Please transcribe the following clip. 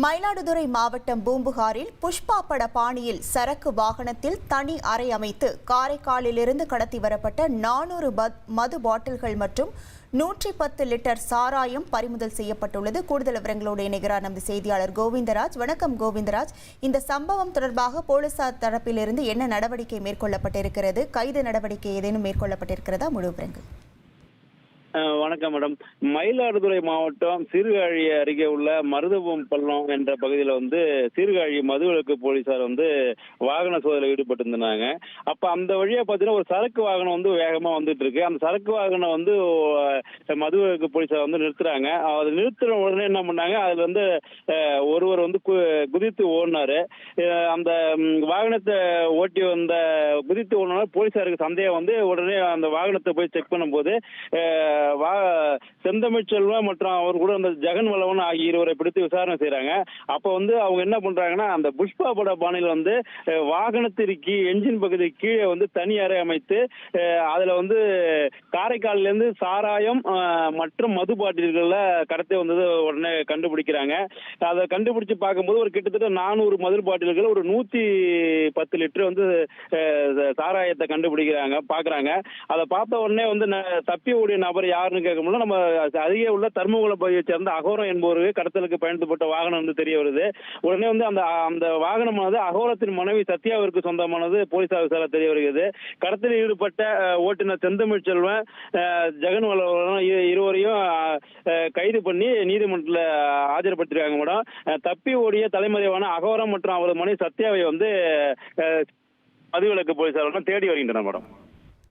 மயிலாடுதுறை மாவட்டம் பூம்புகாரில் புஷ்பா பட பாணியில் சரக்கு வாகனத்தில் தனி அறை அமைத்து காரைக்காலிலிருந்து கடத்தி வரப்பட்ட 400 மது பாட்டில்கள் மற்றும் 110 லிட்டர் சாராயம் பறிமுதல் செய்யப்பட்டுள்ளது. கூடுதல் விவரங்களோடு இணைகிறார் நமது செய்தியாளர் கோவிந்தராஜ். வணக்கம் கோவிந்தராஜ். இந்த சம்பவம் தொடர்பாக போலீசார் தரப்பிலிருந்து என்ன நடவடிக்கை மேற்கொள்ளப்பட்டிருக்கிறது? கைது நடவடிக்கை ஏதேனும் மேற்கொள்ளப்பட்டிருக்கிறதா? முழு விவரங்கள். வணக்கம் மேடம். மயிலாடுதுறை மாவட்டம் சீர்காழி அருகே உள்ள மருதபம் பள்ளம் என்ற பகுதியில் சீர்காழி மதுவிலக்கு போலீசார் வாகன சோதனையில் ஈடுபட்டிருந்தாங்க. அப்ப அந்த வழியா பாத்தீங்கன்னா ஒரு சரக்கு வாகனம் வேகமா வந்துட்டு இருக்கு. அந்த சரக்கு வாகனம் மதுவிலக்கு போலீசார் நிறுத்துறாங்க. அது நிறுத்துற உடனே என்ன பண்ணாங்க, அதுல ஒருவர் குதித்து ஓடினாரு. அந்த வாகனத்தை ஓட்டி வந்த குதித்து ஓடினார். போலீசாருக்கு சந்தேகம் உடனே அந்த வாகனத்தை போய் செக் பண்ணும்போது செந்தமிழ் செல்வம் மற்றும் அவர் கூட அந்த ஜெகன் வளவன் ஆகிய இருவரை பிடித்து விசாரணை செய்யறாங்க. அப்ப அவங்க என்ன பண்றாங்கன்னா, அந்த புஷ்பா பட பாணியில் வாகனத்திற்கு என்ஜின் பகுதி கீழே தனி அறை அமைத்து அதுல காரைக்காலில இருந்து சாராயம் மற்றும் மது பாட்டில்கள்ல கடத்தி உடனே கண்டுபிடிக்கிறாங்க. அதை கண்டுபிடிச்சு பார்க்கும்போது ஒரு கிட்டத்தட்ட 400 மது பாட்டில்கள், ஒரு 110 லிட்டர் சாராயத்தை கண்டுபிடிக்கிறாங்க பாக்குறாங்க. அதை பார்த்த உடனே தப்பி ஓடிய நபர் யாருன்னு கேட்க முடியல. நம்ம அருகே உள்ள தர்மகுளம் பகுதியை சேர்ந்த அகோரம் என்பவருக்கு கடத்தலுக்கு பயன்படுத்தப்பட்ட வாகனம் தெரிய வருது. உடனே அந்த வாகனமானது அகோரத்தின் மனைவி சத்யாவிற்கு சொந்தமானது போலீசார் விசாரணை தெரிய வருகிறது. கடத்தலில் ஈடுபட்ட ஓட்டுநர் செந்தமிழ் செல்வன், ஜெகன் வளவன் இருவரையும் கைது பண்ணி நீதிமன்றத்தில் ஆஜர்படுத்திருக்காங்க மேடம். தப்பி ஓடிய தலைமறைவான அகோரம் மற்றும் அவரது மனைவி சத்யாவை மதுவிலக்கு போலீசார் தேடி வருகின்றனர் மேடம்.